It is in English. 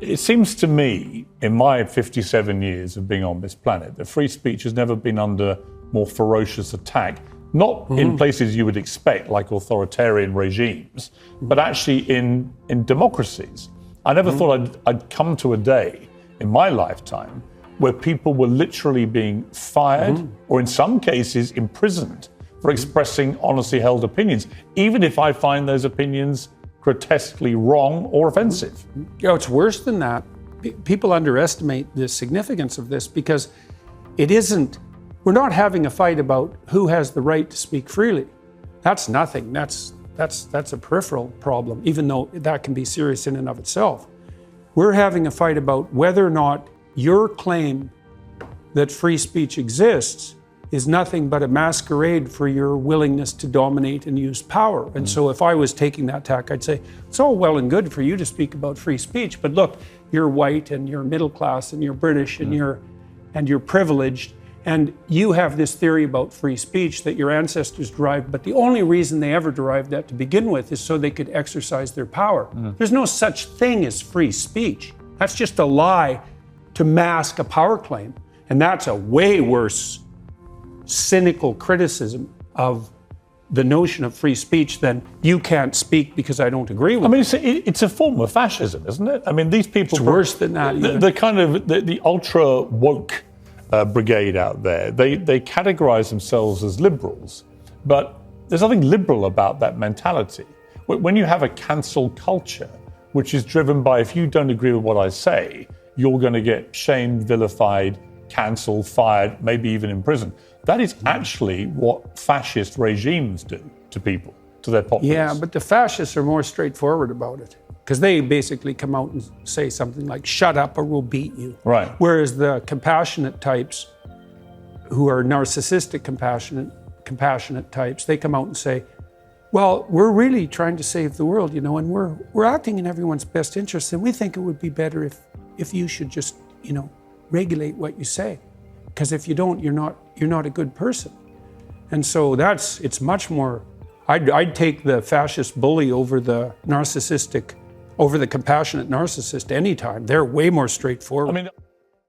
It seems to me, in my 57 years of being on this planet, that free speech has never been under more ferocious attack, not in places you would expect, like authoritarian regimes, but actually in democracies. I never thought I'd come to a day in my lifetime where people were literally being fired or in some cases imprisoned for expressing honestly held opinions, even if I find those opinions grotesquely wrong or offensive. You know, it's worse than that. People underestimate the significance of this because it isn't, we're not having a fight about who has the right to speak freely. That's nothing. That's a peripheral problem, even though that can be serious in and of itself. We're having a fight about whether or not your claim that free speech exists is nothing but a masquerade for your willingness to dominate and use power. And so if I was taking that tack, I'd say, it's all well and good for you to speak about free speech, but look, you're white and you're middle class and you're British and you're privileged, and you have this theory about free speech that your ancestors derived, but the only reason they ever derived that to begin with is so they could exercise their power. There's no such thing as free speech. That's just a lie to mask a power claim. And that's a way worse cynical criticism of the notion of free speech than you can't speak because I don't agree with it. I mean, it's a form of fascism, isn't it? I mean, these people... It's worse than that. The ultra woke brigade out there, they categorize themselves as liberals, but there's nothing liberal about that mentality. When you have a cancel culture, which is driven by, if you don't agree with what I say, you're going to get shamed, vilified, cancelled, fired, maybe even imprisoned. That is actually what fascist regimes do to people, to their populace. Yeah, but the fascists are more straightforward about it because they basically come out and say something like, shut up or we'll beat you. Right. Whereas the compassionate types, who are narcissistic compassionate types, they come out and say, well, we're really trying to save the world, and we're acting in everyone's best interest, and we think it would be better if you should just, regulate what you say. Because if you don't, you're not a good person. And so it's much more, I'd take the fascist bully over the compassionate narcissist anytime. They're way more straightforward.